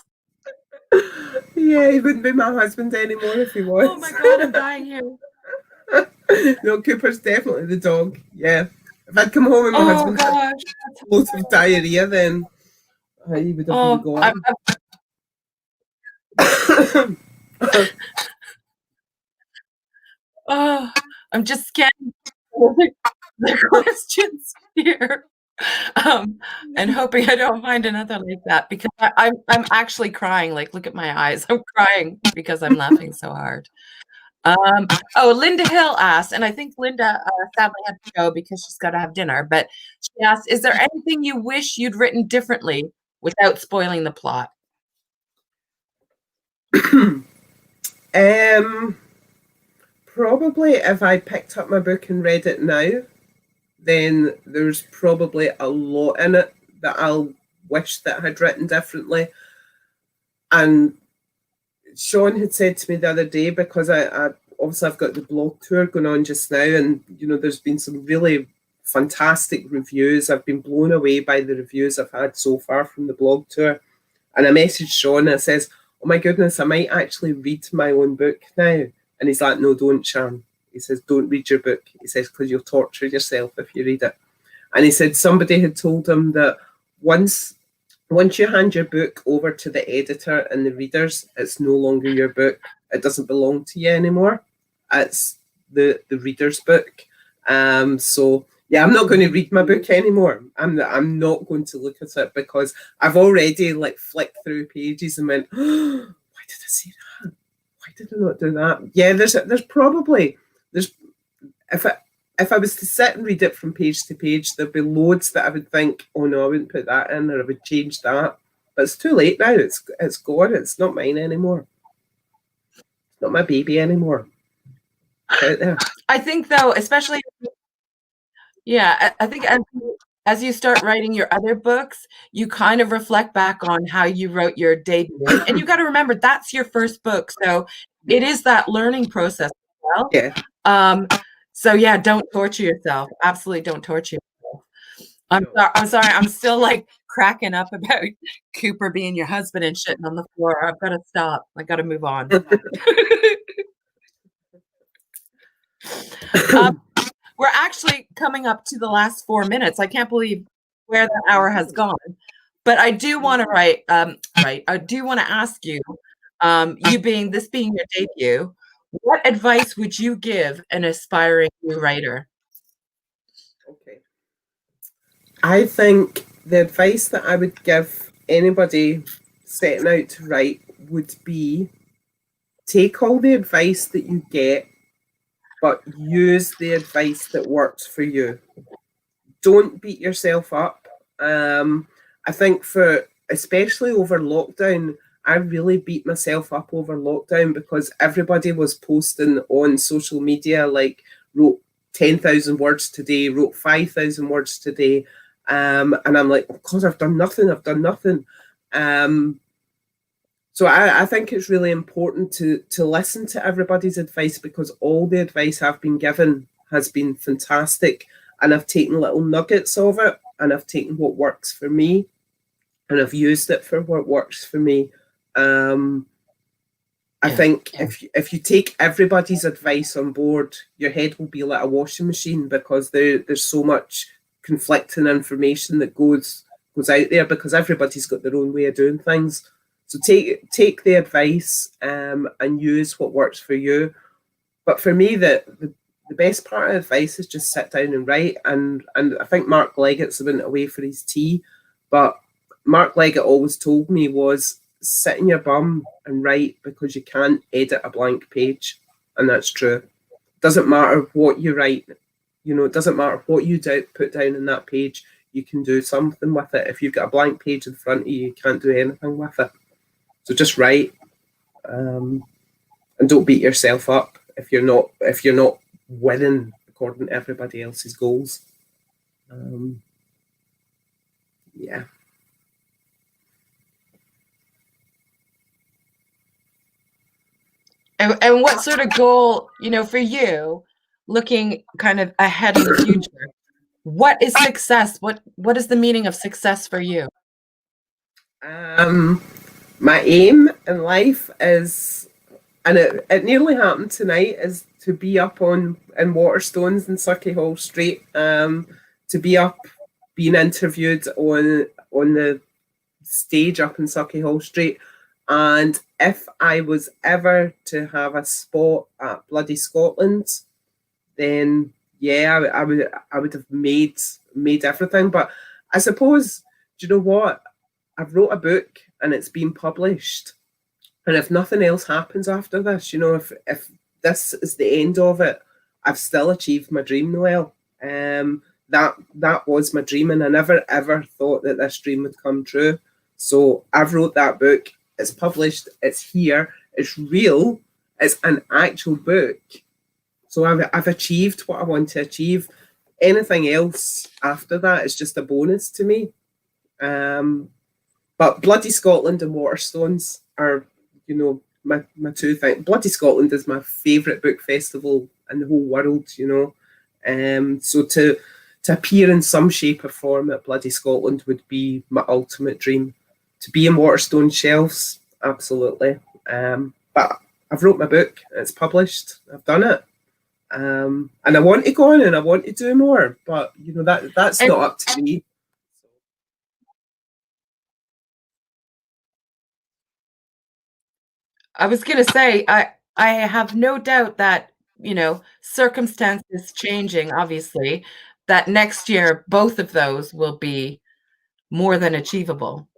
[SPEAKER 1] Yeah, he wouldn't be my husband anymore if he was.
[SPEAKER 2] Oh my God, I'm dying here.
[SPEAKER 1] No, Cooper's definitely the dog. Yeah. If I'd come home and my husband had loads of diarrhea, then he would have been gone.
[SPEAKER 2] I'm just scanning the questions here, and hoping I don't find another like that, because I'm actually crying. Like, look at my eyes. I'm crying because I'm laughing so hard. Linda Hill asked, and I think Linda sadly had to go because she's got to have dinner, but she asked, "Is there anything you wish you'd written differently without spoiling the plot?"
[SPEAKER 1] Probably if I picked up my book and read it now, then there's probably a lot in it that I'll wish that I had written differently. And Sean had said to me the other day, because I obviously I've got the blog tour going on just now, and you know, there's been some really fantastic reviews. I've been blown away by the reviews I've had so far from the blog tour. And I messaged Sean and I says, "Oh my goodness, I might actually read my own book now." And he's like, "No, don't, Sharon." He says, "Don't read your book." He says, "Because you'll torture yourself if you read it." And he said somebody had told him that once you hand your book over to the editor and the readers, it's no longer your book. It doesn't belong to you anymore. It's the reader's book. So Yeah, I'm not going to read my book anymore. I'm not going to look at it because I've already like flicked through pages and went, oh, why did I say that? Why did I not do that? Yeah, there's probably there's if I if I was to sit and read it from page to page, there'd be loads that I would think, oh no, I wouldn't put that in, or I would change that. But it's too late now. It's gone. It's not mine anymore. It's not my baby anymore. It's out there.
[SPEAKER 2] I think though, especially yeah, I think as you start writing your other books, you kind of reflect back on how you wrote your debut. And you got to remember that's your first book. So it is that learning process as well.
[SPEAKER 1] Yeah.
[SPEAKER 2] So yeah, don't torture yourself. Absolutely don't torture yourself. I'm sorry. I'm still like cracking up about Cooper being your husband and shitting on the floor. I've got to stop. I got to move on. We're actually coming up to the last 4 minutes. I can't believe where the hour has gone. But I do want to I do want to ask you, being your debut, what advice would you give an aspiring new writer?
[SPEAKER 1] Okay. I think the advice that I would give anybody setting out to write would be take all the advice that you get, but use the advice that works for you. Don't beat yourself up. I think especially over lockdown, I really beat myself up over lockdown because everybody was posting on social media, like wrote 10,000 words today, wrote 5,000 words today. And I'm like, oh God, I've done nothing. I've done nothing. So I think it's really important to listen to everybody's advice because all the advice I've been given has been fantastic. And I've taken little nuggets of it and I've taken what works for me and I've used it for what works for me. I think if you take everybody's advice on board, your head will be like a washing machine because there's so much conflicting information that goes out there because everybody's got their own way of doing things. So take the advice and use what works for you. But for me, the best part of advice is just sit down and write. And I think Mark Leggett's went away for his tea, but Mark Leggett always told me was sit in your bum and write because you can't edit a blank page, and that's true. Doesn't matter what you write, it doesn't matter what you put down in that page. You can do something with it. If you've got a blank page in front of you, you can't do anything with it. So just write, and don't beat yourself up if you're not winning according to everybody else's goals. Yeah.
[SPEAKER 2] And what sort of goal, for you, looking kind of ahead in the future, what is success? What is the meaning of success for you?
[SPEAKER 1] My aim in life is, and it nearly happened tonight, is to be up in Waterstones in Sauchiehall Street, to be up being interviewed on the stage up in Sauchiehall Street. And if I was ever to have a spot at Bloody Scotland, then yeah, I would have made everything. But I suppose, do you know what? I've wrote a book and it's been published. And if nothing else happens after this, if this is the end of it, I've still achieved my dream, Noelle. That was my dream, and I never ever thought that this dream would come true. So I've wrote that book. It's published. It's here. It's real. It's an actual book. So I've achieved what I want to achieve. Anything else after that is just a bonus to me. But Bloody Scotland and Waterstones are, my two things. Bloody Scotland is my favourite book festival in the whole world, So to appear in some shape or form at Bloody Scotland would be my ultimate dream. To be in Waterstone shelves, absolutely. But I've wrote my book, it's published, I've done it. And I want to go on and I want to do more, but that's not up to me.
[SPEAKER 2] I was going to say, I have no doubt that, circumstances changing, obviously, that next year, both of those will be more than achievable.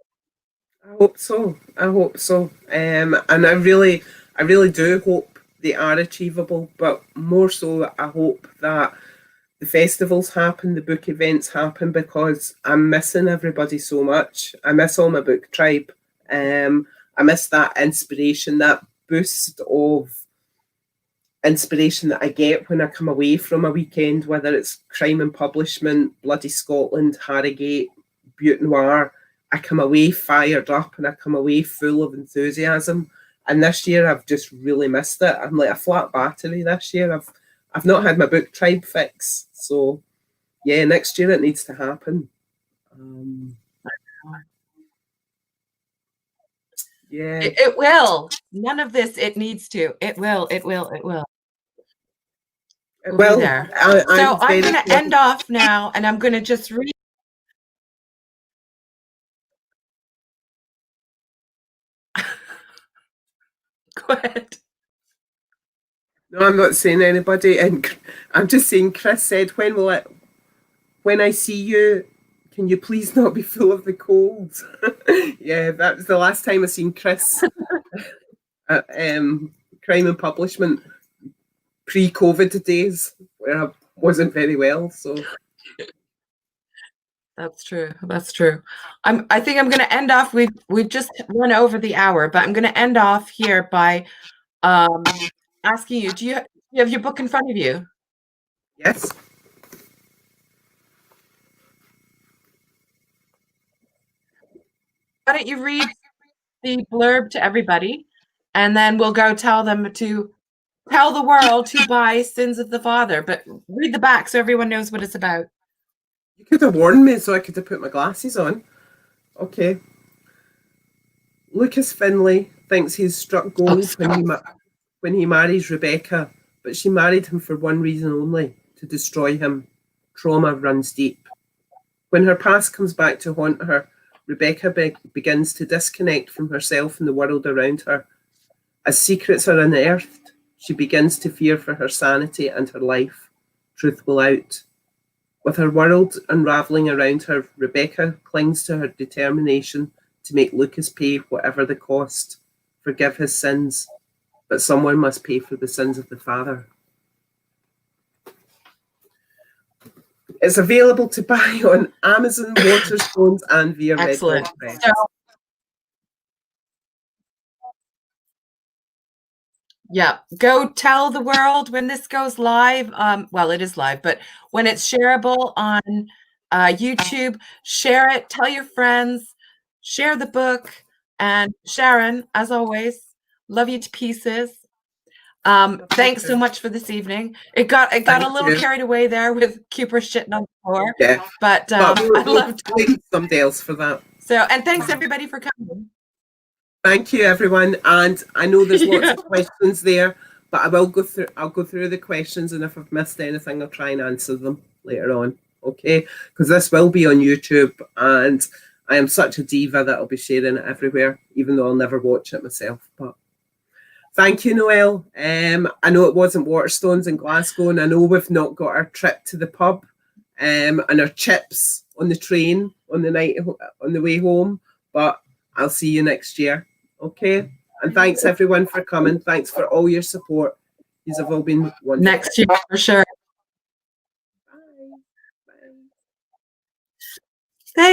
[SPEAKER 1] I hope so. I hope so. And I really do hope they are achievable. But more so, I hope that the festivals happen, the book events happen, because I'm missing everybody so much. I miss all my book tribe. I miss that inspiration, that boost of inspiration that I get when I come away from a weekend, whether it's crime and publishment, Bloody Scotland, Harrogate, Butte Noir. I come away fired up and I come away full of enthusiasm. And this year I've just really missed it. I'm like a flat battery this year. I've not had my book tribe fix. So yeah, next year it needs to happen. Yeah.
[SPEAKER 2] It will. None of this, it needs to. It will. We'll be there. So I'm going to end off now, and I'm going to just read. Go ahead.
[SPEAKER 1] No, I'm not saying anybody, and I'm just saying Chris said, when I see you, can you please not be full of the cold? Yeah, that was the last time I seen Chris at Crime and Publishment, pre-COVID days, where I wasn't very well. So
[SPEAKER 2] that's true. I think I'm going to end off. We've just run over the hour, but I'm going to end off here by asking you: do you have your book in front of you?
[SPEAKER 1] Yes.
[SPEAKER 2] Why don't you read the blurb to everybody, and then we'll go tell them to tell the world to buy Sins of the Father. But read the back so everyone knows what it's about.
[SPEAKER 1] You could have warned me so I could have put my glasses on. Okay. Lucas Finlay thinks he's struck gold when he marries Rebecca, but she married him for one reason only, to destroy him. Trauma runs deep. When her past comes back to haunt her, Rebecca begins to disconnect from herself and the world around her. As secrets are unearthed, she begins to fear for her sanity and her life. Truth will out. With her world unravelling around her, Rebecca clings to her determination to make Lucas pay whatever the cost, forgive his sins, but someone must pay for the sins of the father. It's available to buy on Amazon, Waterstones, and via
[SPEAKER 2] Excellent.
[SPEAKER 1] Red Press.
[SPEAKER 2] Yeah, go tell the world when this goes live. Well, it is live, but when it's shareable on YouTube, share it, tell your friends, share the book. And Sharon, as always, love you to pieces. Thanks so much for this evening. It got a little carried away there with Cooper shitting on the floor.
[SPEAKER 1] Yeah.
[SPEAKER 2] But I loved
[SPEAKER 1] somebody else for that.
[SPEAKER 2] So, and thanks everybody for coming.
[SPEAKER 1] Thank you, everyone. And I know there's lots of questions there, but I'll go through the questions, and if I've missed anything, I'll try and answer them later on. Okay? Because this will be on YouTube, and I am such a diva that I'll be sharing it everywhere, even though I'll never watch it myself. But thank you, Noelle. I know it wasn't Waterstones in Glasgow, and I know we've not got our trip to the pub and our chips on the train on the way home, but I'll see you next year. Okay? And thanks everyone for coming. Thanks for all your support. These have all been wonderful.
[SPEAKER 2] Next year for sure.
[SPEAKER 1] Bye. Bye.
[SPEAKER 2] Thank